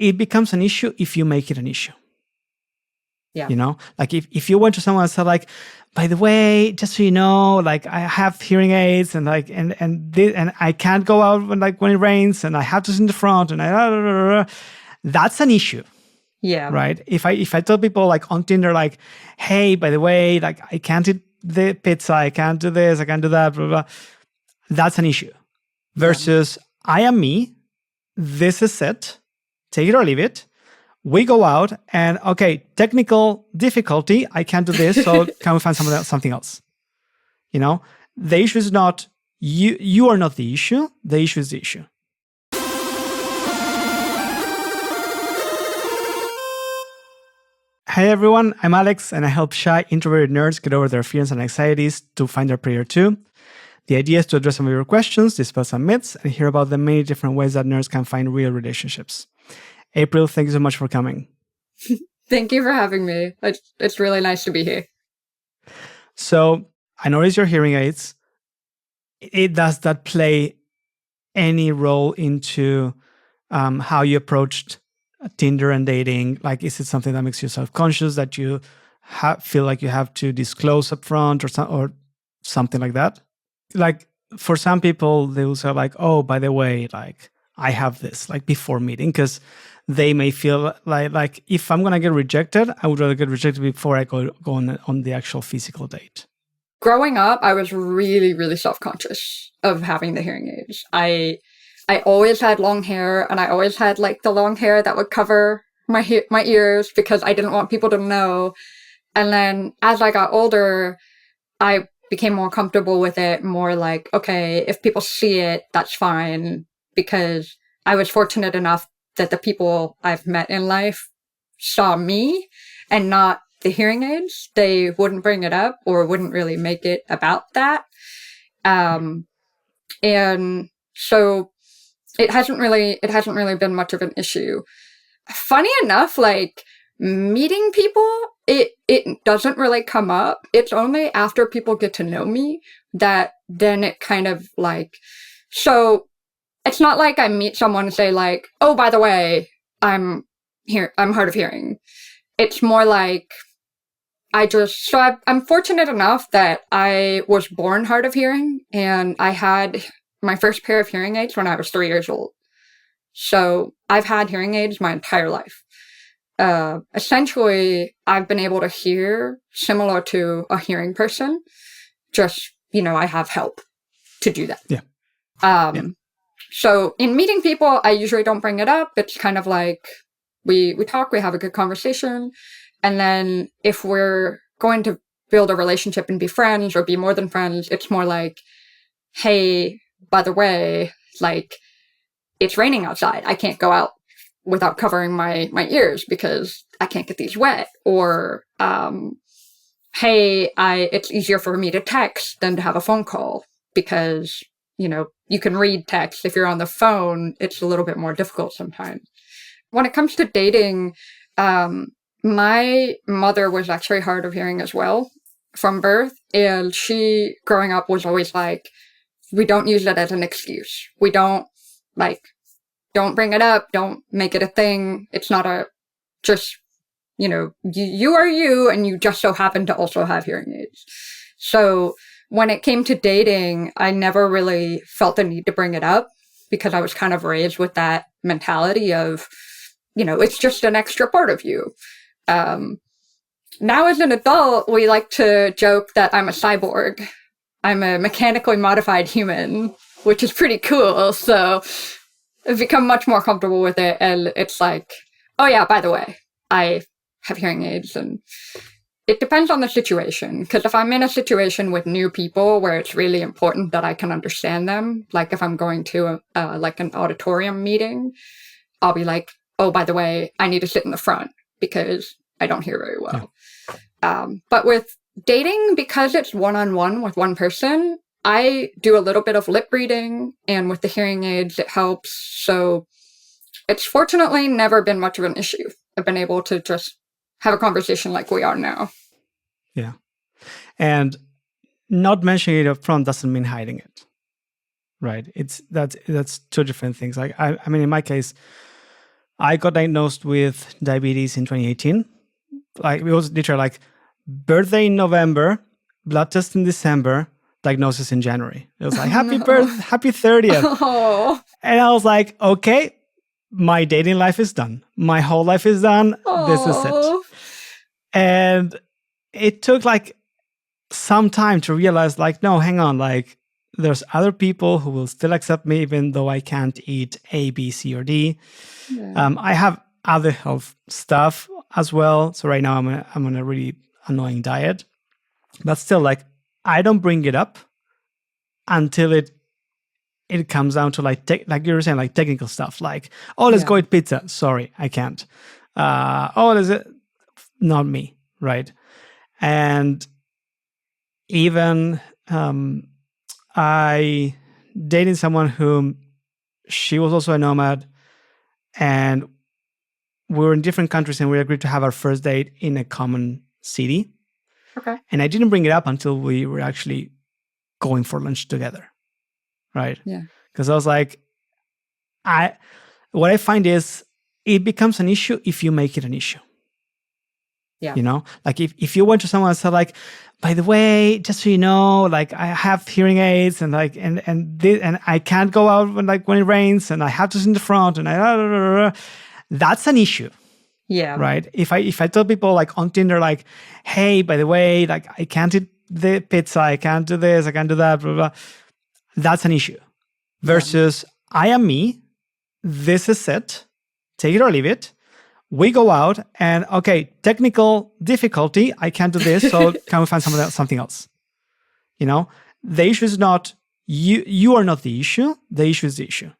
it becomes an issue if you make it an issue. Yeah. You know, like if you went to someone and said like, by the way, just so you know, like I have hearing aids and like, and I can't go out when it rains and I have to sit in the front and that's an issue. Yeah. Right. If I tell people like on Tinder, like, hey, by the way, like I can't eat the pizza, I can't do this, I can't do that, blah, blah, blah. That's an issue. Versus I am me. This is it. Take it or leave it. We go out and okay, technical difficulty. I can't do this. So can we find something else? You know, the issue is not you. You are not the issue. The issue is the issue. Hey everyone, I'm Alex and I help shy, introverted nerds get over their fears and anxieties to find their prayer too. The idea is to address some of your questions, dispel some myths, and hear about the many different ways that nerds can find real relationships. April, thank you so much for coming. Thank you for having me. It's really nice to be here. So I noticed your hearing aids. Does that play any role into how you approached Tinder and dating? Like, is it something that makes you self-conscious that you feel like you have to disclose up front or something like that? Like for some people, they will say like, oh, by the way, like I have this like before meeting, because they may feel like if I'm going to get rejected, I would rather get rejected before I go on the actual physical date. Growing up, I was really, really self-conscious of having the hearing aids. I always had long hair, and I always had like the long hair that would cover my ears because I didn't want people to know. And then as I got older, I became more comfortable with it, more like, okay, if people see it, that's fine, because I was fortunate enough that the people I've met in life saw me and not the hearing aids. They wouldn't bring it up or wouldn't really make it about that. And so it hasn't really been much of an issue. Funny enough, like meeting people, it doesn't really come up. It's only after people get to know me that then it kind of like, so it's not like I meet someone and say like, oh, by the way, I'm hard of hearing. It's more like I'm fortunate enough that I was born hard of hearing, and I had my first pair of hearing aids when I was 3 years old. So I've had hearing aids my entire life. Essentially, I've been able to hear similar to a hearing person. Just, I have help to do that. Yeah. So in meeting people, I usually don't bring it up. It's kind of like we talk, we have a good conversation. And then if we're going to build a relationship and be friends or be more than friends, it's more like, hey, by the way, like it's raining outside. I can't go out without covering my ears because I can't get these wet. Or, hey, it's easier for me to text than to have a phone call because, you can read text. If you're on the phone, it's a little bit more difficult sometimes. When it comes to dating, my mother was actually hard of hearing as well from birth. And she, growing up, was always like, we don't use it as an excuse. We don't bring it up. Don't make it a thing. It's not you are you, and you just so happen to also have hearing aids. So when it came to dating, I never really felt the need to bring it up because I was kind of raised with that mentality of, it's just an extra part of you. Now as an adult, we like to joke that I'm a cyborg. I'm a mechanically modified human, which is pretty cool. So I've become much more comfortable with it. And it's like, oh yeah, by the way, I have hearing aids. And it depends on the situation. Because if I'm in a situation with new people where it's really important that I can understand them, like if I'm going to an auditorium meeting, I'll be like, oh, by the way, I need to sit in the front because I don't hear very well. Yeah. But with dating, because it's one-on-one with one person, I do a little bit of lip reading, and with the hearing aids, it helps. So it's fortunately never been much of an issue. I've been able to just have a conversation like we are now. Yeah. And not mentioning it up front doesn't mean hiding it. Right. That's two different things. Like, I mean, in my case, I got diagnosed with diabetes in 2018. Like, it was literally like birthday in November, blood test in December, diagnosis in January. It was like, happy birth, happy 30th. Oh. And I was like, okay, my dating life is done. My whole life is done. This is it. And it took like some time to realize, like, no, hang on, like, there's other people who will still accept me even though I can't eat A, B, C, or D. Yeah. I have other health stuff as well. So right now I'm on a really annoying diet. But still, like, I don't bring it up until it comes down to like you were saying, like technical stuff, like, oh, let's go eat pizza. Sorry, I can't. Oh, is it not me, right? And even I dated someone whom she was also a nomad, and we were in different countries, and we agreed to have our first date in a common city. Okay. And I didn't bring it up until we were actually going for lunch together, right? Yeah. Because I was like, what I find is it becomes an issue if you make it an issue. Yeah. You know, like if you went to someone and said, like, by the way, just so you know, like, I have hearing aids, and like, and I can't go out when it rains, and I have to sit in the front, and that's an issue. Yeah. Right. If I tell people, like, on Tinder, like, hey, by the way, like, I can't eat the pizza, I can't do this, I can't do that, blah, blah, that's an issue. Versus, I am me, this is it, take it or leave it. We go out, and okay, technical difficulty, I can't do this, so can we find something else? You know, the issue is not you are not the issue. The issue is the issue.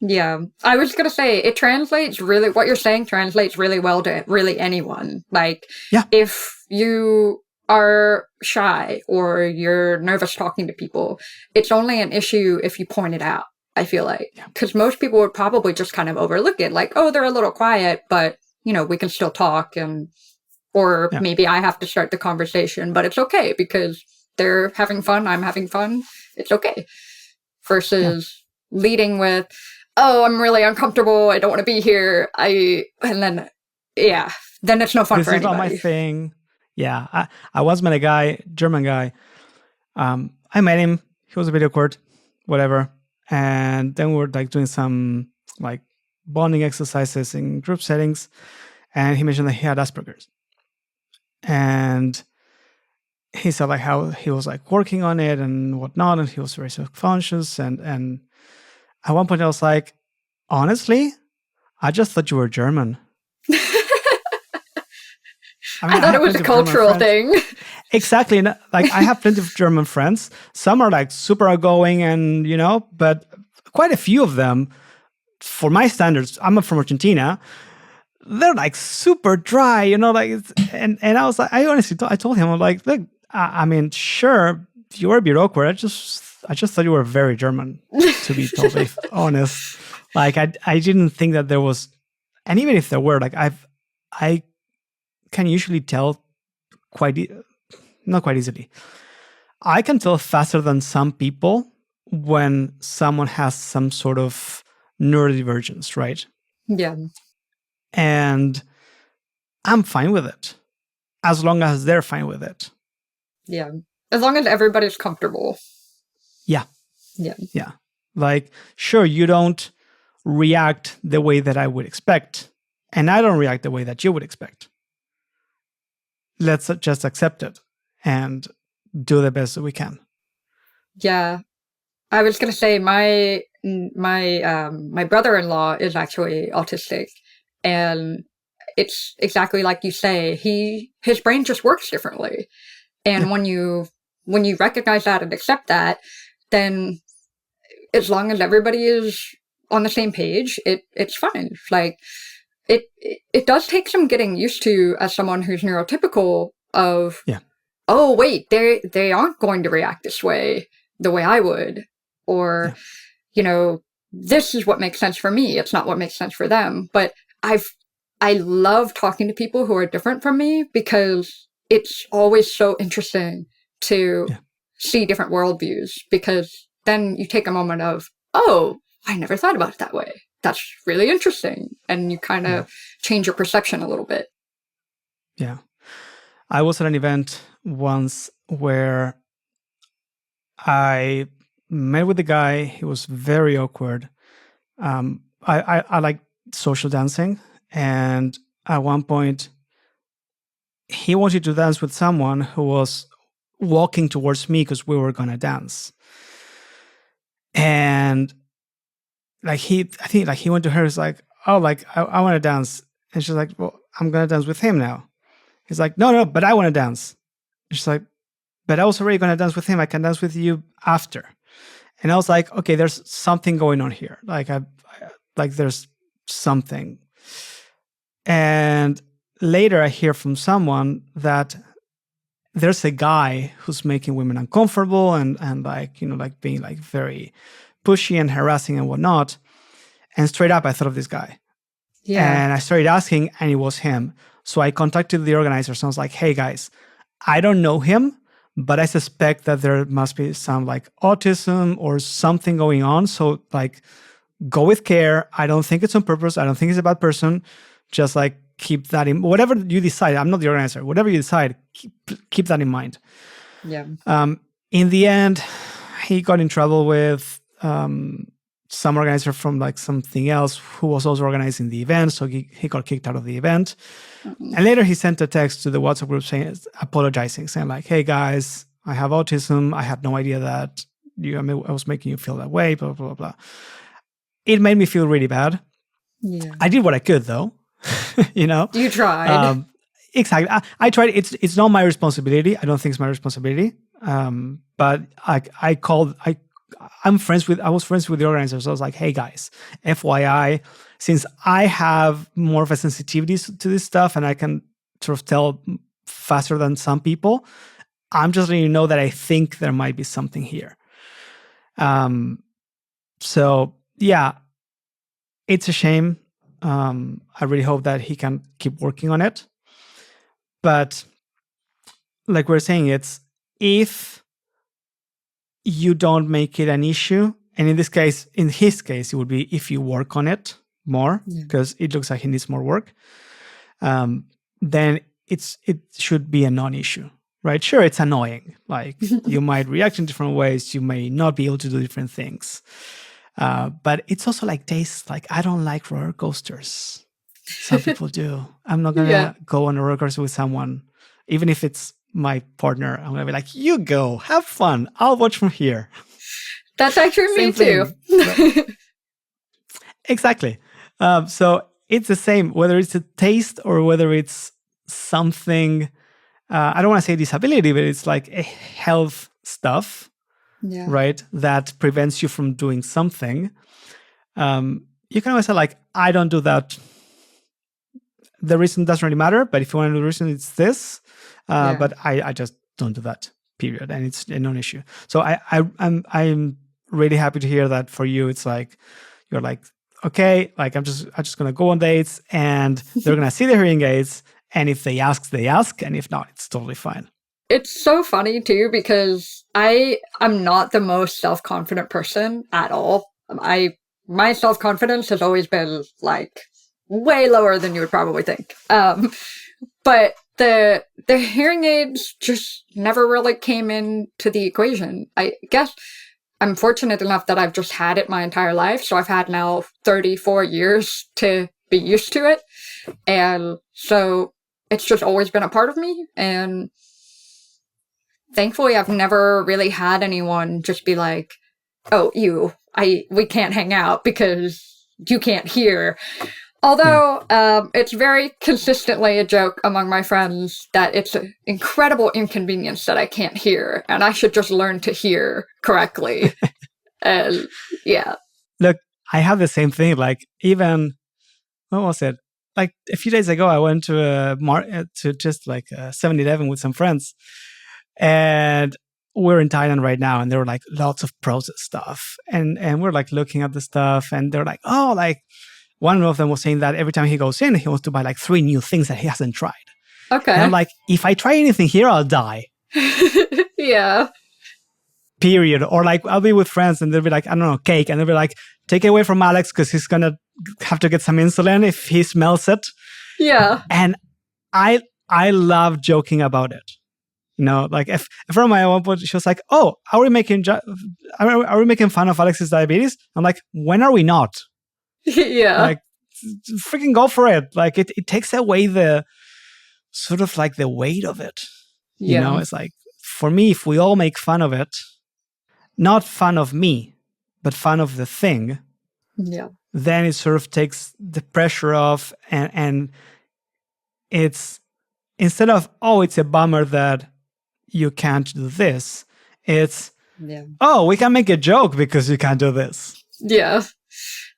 Yeah, I was gonna say what you're saying translates really well to really anyone. Like, if you are shy or you're nervous talking to people, it's only an issue if you point it out. I feel like, because most people would probably just kind of overlook it, like, oh, they're a little quiet, but you know, we can still talk, or maybe I have to start the conversation, but it's okay because they're having fun, I'm having fun, it's okay. Versus leading with, oh, I'm really uncomfortable, I don't want to be here, then it's no fun for anybody. This is not my thing. Yeah, I once met a guy, German guy. I met him, he was a bit awkward, whatever. And then we were like doing some like bonding exercises in group settings. And he mentioned that he had Asperger's. And he said like how he was like working on it and whatnot. And he was very self-conscious. And at one point I was like, honestly, I just thought you were German. I thought it was a cultural thing. Exactly. Like, I have plenty of German friends. Some are like super outgoing and, you know, but quite a few of them, for my standards, I'm from Argentina, they're like super dry, you know, like, and I was like, I told him, I'm like, look, I mean, sure, you were a bit awkward. I just thought you were very German, to be totally honest. Like, I didn't think that there was, and even if there were, like, I can usually tell not quite easily. I can tell faster than some people when someone has some sort of neurodivergence, right? Yeah. And I'm fine with it, as long as they're fine with it. Yeah. As long as everybody's comfortable. Yeah. Yeah. Yeah. Like, sure, you don't react the way that I would expect, and I don't react the way that you would expect. Let's just accept it and do the best that we can. Yeah. I was going to say my brother-in-law is actually autistic, and it's exactly like you say, his brain just works differently. And when you recognize that and accept that, then as long as everybody is on the same page, it's fine. Like, it does take some getting used to as someone who's neurotypical of, oh, wait, they aren't going to react this way, the way I would. Or, you know, this is what makes sense for me. It's not what makes sense for them. But I love talking to people who are different from me because it's always so interesting to see different worldviews, because then you take a moment of, oh, I never thought about it that way. that's really interesting. And you kind of change your perception a little bit. Yeah. I was at an event once where I met with the guy. He was very awkward. I like social dancing. And at one point, he wanted to dance with someone who was walking towards me because we were going to dance. And I think like he went to her, he's like, oh, like, I want to dance. And she's like, well, I'm going to dance with him now. He's like, no, but I want to dance. And she's like, but I was already going to dance with him. I can dance with you after. And I was like, okay, there's something going on here. Like, there's something. And later I hear from someone that there's a guy who's making women uncomfortable and like, like being like very pushy and harassing and whatnot. And straight up, I thought of this guy. Yeah. And I started asking, and it was him. So I contacted the organizers and I was like, hey guys, I don't know him, but I suspect that there must be some like autism or something going on. So like, go with care. I don't think it's on purpose. I don't think he's a bad person. Just like keep that in, whatever you decide. I'm not the organizer. Whatever you decide, keep that in mind. Yeah. In the end, he got in trouble with some organizer from like something else who was also organizing the event. So he got kicked out of the event. Mm-hmm. And later he sent a text to the WhatsApp group apologizing, saying like, hey guys, I have autism. I had no idea that I was making you feel that way, blah, blah, blah, blah. It made me feel really bad. Yeah. I did what I could though. You tried. Exactly. I tried. It's not my responsibility. I don't think it's my responsibility. But I was friends with the organizers. So I was like, hey guys, FYI, since I have more of a sensitivity to this stuff and I can sort of tell faster than some people, I'm just letting you know that I think there might be something here. So yeah, it's a shame. I really hope that he can keep working on it. But like we're saying, it's if you don't make it an issue, and in his case, it would be if you work on it more, because it looks like he needs more work, then it should be a non-issue, right? Sure, it's annoying. Like you might react in different ways. You may not be able to do different things. But it's also like taste. Like I don't like roller coasters. Some people do. I'm not gonna go on a roller coaster with someone, even if it's my partner. I'm gonna be like, "You go, have fun. I'll watch from here." That's actually me too. Exactly. So it's the same whether it's a taste or whether it's something. I don't want to say disability, but it's like a health stuff. Yeah. Right, that prevents you from doing something. You can always say like, I don't do that. The reason doesn't really matter, but if you want to know the reason, it's this. But I just don't do that. Period, and it's a non-issue. So I'm really happy to hear that for you. It's like you're like, okay, like I'm just gonna go on dates, and they're gonna see the hearing aids, and if they ask, and if not, it's totally fine. It's so funny too, because I'm not the most self-confident person at all. My self-confidence has always been like way lower than you would probably think. But the hearing aids just never really came into the equation. I guess I'm fortunate enough that I've just had it my entire life. So I've had now 34 years to be used to it. And so it's just always been a part of me. And thankfully, I've never really had anyone just be like, "Oh, we can't hang out because you can't hear." Although it's very consistently a joke among my friends that it's an incredible inconvenience that I can't hear, and I should just learn to hear correctly. And yeah. Look, I have the same thing. Like even what was it? Like a few days ago, I went to just like a 7-Eleven with some friends. And we're in Thailand right now, and there were like lots of processed stuff. And we're like looking at the stuff, and they're like, oh, like one of them was saying that every time he goes in, he wants to buy like 3 new things that he hasn't tried. Okay. And I'm like, if I try anything here, I'll die. Yeah. Period. Or like I'll be with friends and they'll be like, I don't know, cake. And they'll be like, take it away from Alex because he's going to have to get some insulin if he smells it. Yeah. And I love joking about it. You know, like if from my own point, she was like, "Oh, are we making fun of Alex's diabetes?" I'm like, "When are we not?" Yeah. Like, freaking go for it. Like it takes away the sort of like the weight of it. You know, it's like, for me, if we all make fun of it, not fun of me, but fun of the thing, then it sort of takes the pressure off, and it's, instead of, oh, it's a bummer that you can't do this, it's, oh, we can make a joke because you can't do this. Yeah.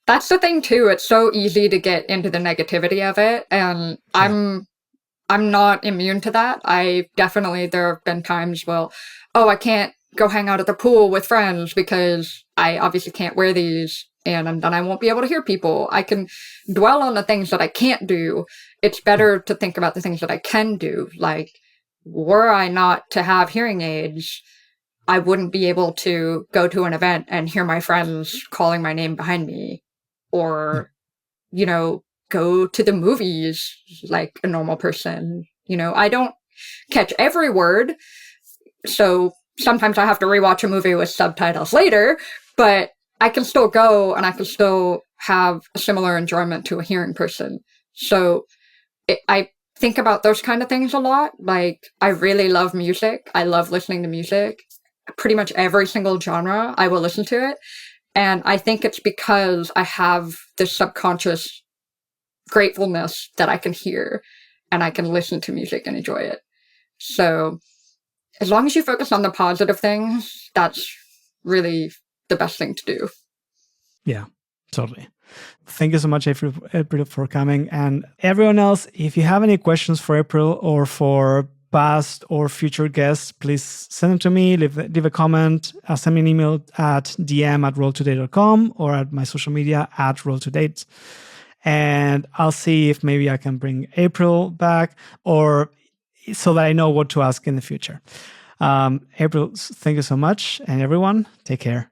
That's the thing too. It's so easy to get into the negativity of it, and I'm not immune to that. I definitely, there have been times, well, oh, I can't go hang out at the pool with friends because I obviously can't wear these, and then I won't be able to hear people. I can dwell on the things that I can't do. It's better to think about the things that I can do. Like, were I not to have hearing aids, I wouldn't be able to go to an event and hear my friends calling my name behind me, or, you know, go to the movies like a normal person. You know, I don't catch every word, so sometimes I have to rewatch a movie with subtitles later, but I can still go and I can still have a similar enjoyment to a hearing person. So I think about those kind of things a lot. Like, I really love music. I love listening to music. Pretty much every single genre, I will listen to it. And I think it's because I have this subconscious gratefulness that I can hear and I can listen to music and enjoy it. So as long as you focus on the positive things, that's really the best thing to do. Yeah, totally. Thank you so much, April, for coming. And everyone else, if you have any questions for April or for past or future guests, please send them to me, leave a comment, send me an email at dm@rolltoday.com or at my social media at rolltodate. And I'll see if maybe I can bring April back, or so that I know what to ask in the future. April, thank you so much. And everyone, take care.